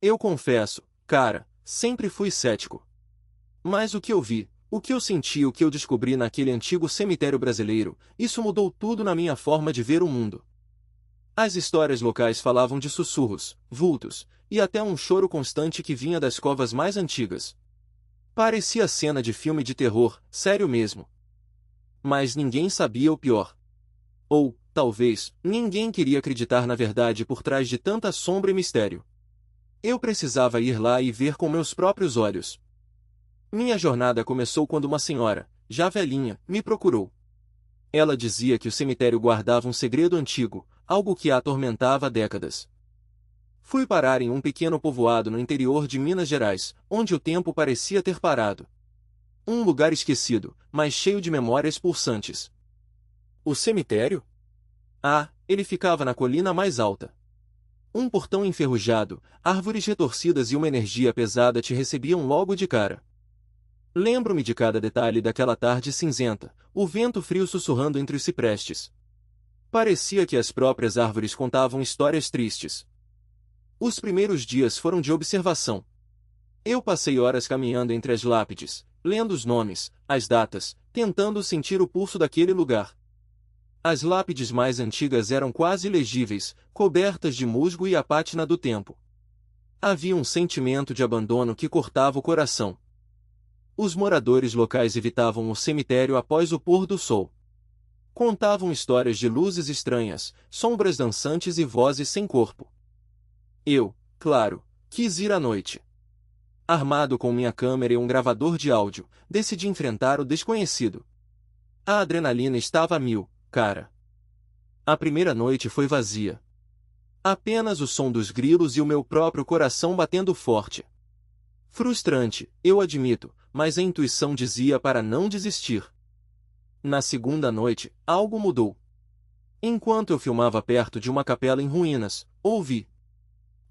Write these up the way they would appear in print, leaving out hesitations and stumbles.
Eu confesso, cara, sempre fui cético. Mas o que eu vi, o que eu senti, o que eu descobri naquele antigo cemitério brasileiro, isso mudou tudo na minha forma de ver o mundo. As histórias locais falavam de sussurros, vultos, e até um choro constante que vinha das covas mais antigas. Parecia cena de filme de terror, sério mesmo. Mas ninguém sabia o pior. Ou, talvez, ninguém queria acreditar na verdade por trás de tanta sombra e mistério. Eu precisava ir lá e ver com meus próprios olhos. Minha jornada começou quando uma senhora, já velhinha, me procurou. Ela dizia que o cemitério guardava um segredo antigo, algo que a atormentava há décadas. Fui parar em um pequeno povoado no interior de Minas Gerais, onde o tempo parecia ter parado. Um lugar esquecido, mas cheio de memórias pulsantes. O cemitério? Ah, ele ficava na colina mais alta. Um portão enferrujado, árvores retorcidas e uma energia pesada te recebiam logo de cara. Lembro-me de cada detalhe daquela tarde cinzenta, o vento frio sussurrando entre os ciprestes. Parecia que as próprias árvores contavam histórias tristes. Os primeiros dias foram de observação. Eu passei horas caminhando entre as lápides, lendo os nomes, as datas, tentando sentir o pulso daquele lugar. As lápides mais antigas eram quase ilegíveis, cobertas de musgo e a pátina do tempo. Havia um sentimento de abandono que cortava o coração. Os moradores locais evitavam o cemitério após o pôr do sol. Contavam histórias de luzes estranhas, sombras dançantes e vozes sem corpo. Eu, claro, quis ir à noite. Armado com minha câmera e um gravador de áudio, decidi enfrentar o desconhecido. A adrenalina estava a mil, cara. A primeira noite foi vazia. Apenas o som dos grilos e o meu próprio coração batendo forte. Frustrante, eu admito, mas a intuição dizia para não desistir. Na segunda noite, algo mudou. Enquanto eu filmava perto de uma capela em ruínas, ouvi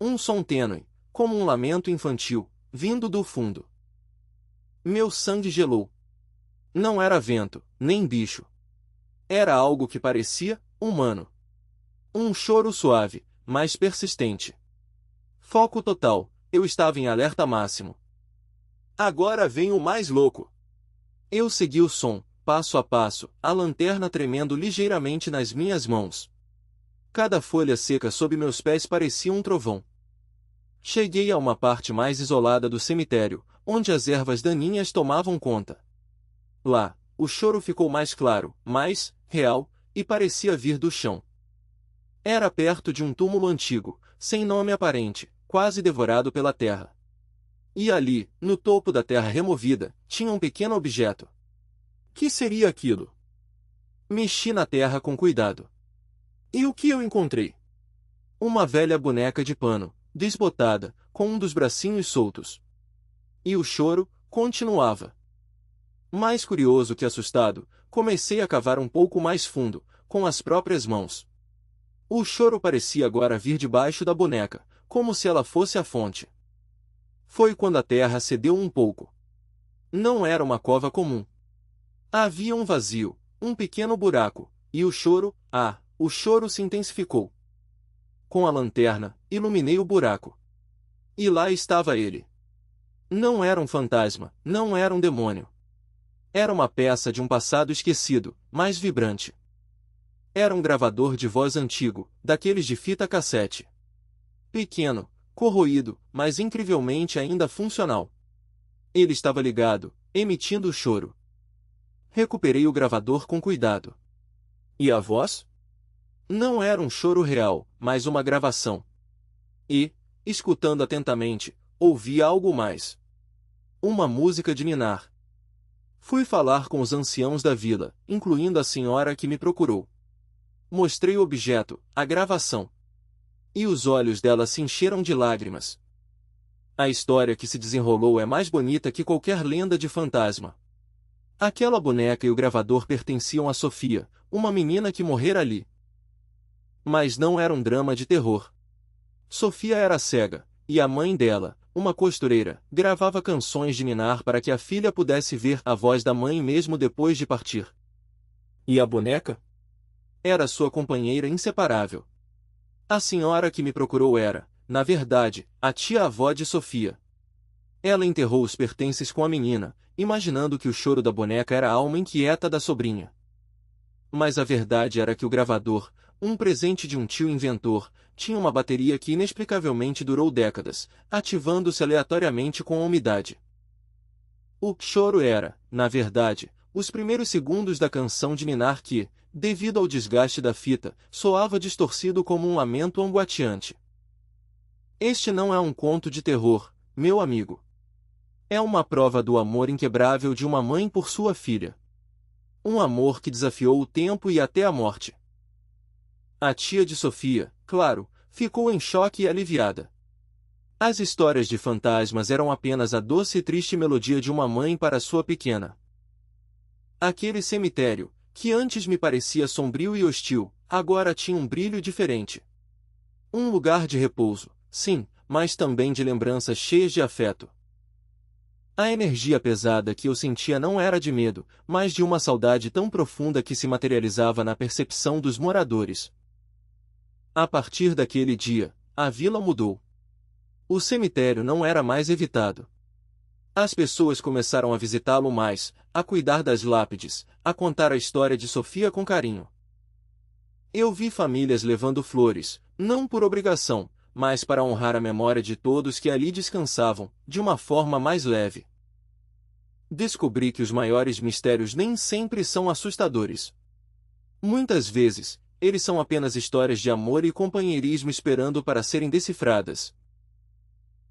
um som tênue, como um lamento infantil, vindo do fundo. Meu sangue gelou. Não era vento, nem bicho. Era algo que parecia humano. Um choro suave, mas persistente. Foco total, eu estava em alerta máximo. Agora vem o mais louco. Eu segui o som, passo a passo, a lanterna tremendo ligeiramente nas minhas mãos. Cada folha seca sob meus pés parecia um trovão. Cheguei a uma parte mais isolada do cemitério, onde as ervas daninhas tomavam conta. Lá, o choro ficou mais claro, mais real, e parecia vir do chão. Era perto de um túmulo antigo, sem nome aparente, quase devorado pela terra. E ali, no topo da terra removida, tinha um pequeno objeto. Que seria aquilo? Mexi na terra com cuidado. E o que eu encontrei? Uma velha boneca de pano, desbotada, com um dos bracinhos soltos. E o choro continuava. Mais curioso que assustado, comecei a cavar um pouco mais fundo, com as próprias mãos. O choro parecia agora vir debaixo da boneca, como se ela fosse a fonte. Foi quando a terra cedeu um pouco. Não era uma cova comum. Havia um vazio, um pequeno buraco, e o choro se intensificou. Com a lanterna, iluminei o buraco. E lá estava ele. Não era um fantasma, não era um demônio. Era uma peça de um passado esquecido, mais vibrante. Era um gravador de voz antigo, daqueles de fita cassete. Pequeno, corroído, mas incrivelmente ainda funcional. Ele estava ligado, emitindo o choro. Recuperei o gravador com cuidado. E a voz? Não era um choro real, mas uma gravação. E, escutando atentamente, ouvi algo mais. Uma música de ninar. Fui falar com os anciãos da vila, incluindo a senhora que me procurou. Mostrei o objeto, a gravação. E os olhos dela se encheram de lágrimas. A história que se desenrolou é mais bonita que qualquer lenda de fantasma. Aquela boneca e o gravador pertenciam a Sofia, uma menina que morrera ali. Mas não era um drama de terror. Sofia era cega, e a mãe dela, uma costureira, gravava canções de ninar para que a filha pudesse ver a voz da mãe mesmo depois de partir. E a boneca? Era sua companheira inseparável. A senhora que me procurou era, na verdade, a tia-avó de Sofia. Ela enterrou os pertences com a menina, imaginando que o choro da boneca era a alma inquieta da sobrinha. Mas a verdade era que o gravador, um presente de um tio inventor, tinha uma bateria que inexplicavelmente durou décadas, ativando-se aleatoriamente com a umidade. O choro era, na verdade, os primeiros segundos da canção de Ninar que, devido ao desgaste da fita, soava distorcido como um lamento angustiante. Este não é um conto de terror, meu amigo. É uma prova do amor inquebrável de uma mãe por sua filha. Um amor que desafiou o tempo e até a morte. A tia de Sofia, claro, ficou em choque e aliviada. As histórias de fantasmas eram apenas a doce e triste melodia de uma mãe para sua pequena. Aquele cemitério, que antes me parecia sombrio e hostil, agora tinha um brilho diferente. Um lugar de repouso, sim, mas também de lembranças cheias de afeto. A energia pesada que eu sentia não era de medo, mas de uma saudade tão profunda que se materializava na percepção dos moradores. A partir daquele dia, a vila mudou. O cemitério não era mais evitado. As pessoas começaram a visitá-lo mais, a cuidar das lápides, a contar a história de Sofia com carinho. Eu vi famílias levando flores, não por obrigação, mas para honrar a memória de todos que ali descansavam, de uma forma mais leve. Descobri que os maiores mistérios nem sempre são assustadores. Muitas vezes, eles são apenas histórias de amor e companheirismo esperando para serem decifradas.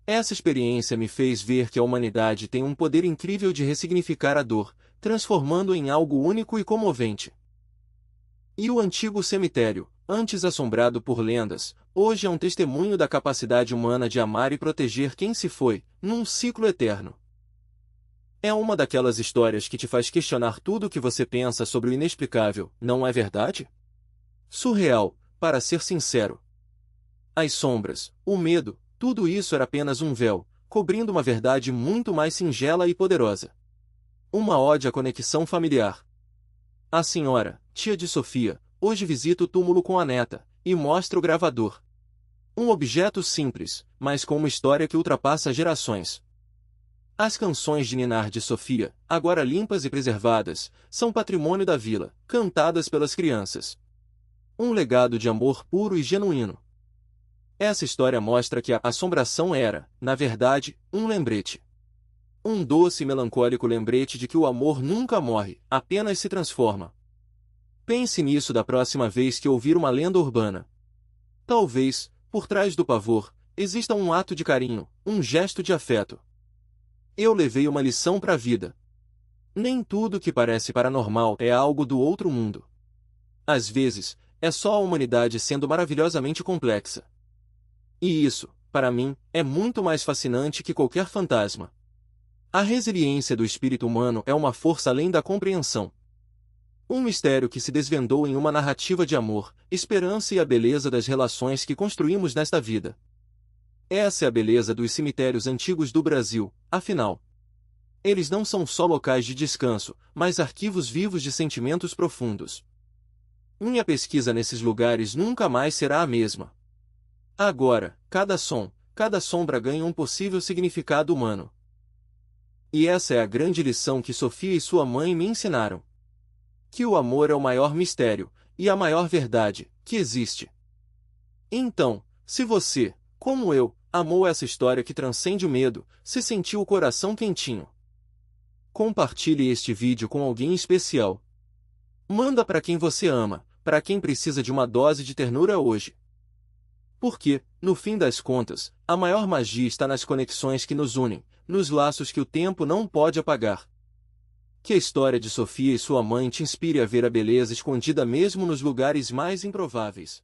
Essa experiência me fez ver que a humanidade tem um poder incrível de ressignificar a dor, transformando em algo único e comovente. E o antigo cemitério, antes assombrado por lendas, hoje é um testemunho da capacidade humana de amar e proteger quem se foi, num ciclo eterno. É uma daquelas histórias que te faz questionar tudo o que você pensa sobre o inexplicável, não é verdade? Surreal, para ser sincero. As sombras, o medo, tudo isso era apenas um véu, cobrindo uma verdade muito mais singela e poderosa. Uma ode à conexão familiar. A senhora, tia de Sofia, hoje visita o túmulo com a neta, e mostra o gravador. Um objeto simples, mas com uma história que ultrapassa gerações. As canções de Ninar de Sofia, agora limpas e preservadas, são patrimônio da vila, cantadas pelas crianças. Um legado de amor puro e genuíno. Essa história mostra que a assombração era, na verdade, um lembrete. Um doce e melancólico lembrete de que o amor nunca morre, apenas se transforma. Pense nisso da próxima vez que ouvir uma lenda urbana. Talvez, por trás do pavor, exista um ato de carinho, um gesto de afeto. Eu levei uma lição para a vida. Nem tudo que parece paranormal é algo do outro mundo. Às vezes, é só a humanidade sendo maravilhosamente complexa. E isso, para mim, é muito mais fascinante que qualquer fantasma. A resiliência do espírito humano é uma força além da compreensão. Um mistério que se desvendou em uma narrativa de amor, esperança e a beleza das relações que construímos nesta vida. Essa é a beleza dos cemitérios antigos do Brasil, afinal. Eles não são só locais de descanso, mas arquivos vivos de sentimentos profundos. Minha pesquisa nesses lugares nunca mais será a mesma. Agora, cada som, cada sombra ganha um possível significado humano. E essa é a grande lição que Sofia e sua mãe me ensinaram. Que o amor é o maior mistério, e a maior verdade, que existe. Então, se você, como eu, amou essa história que transcende o medo, se sentiu o coração quentinho, compartilhe este vídeo com alguém especial. Manda para quem você ama, para quem precisa de uma dose de ternura hoje. Porque, no fim das contas, a maior magia está nas conexões que nos unem, nos laços que o tempo não pode apagar. Que a história de Sofia e sua mãe te inspire a ver a beleza escondida mesmo nos lugares mais improváveis.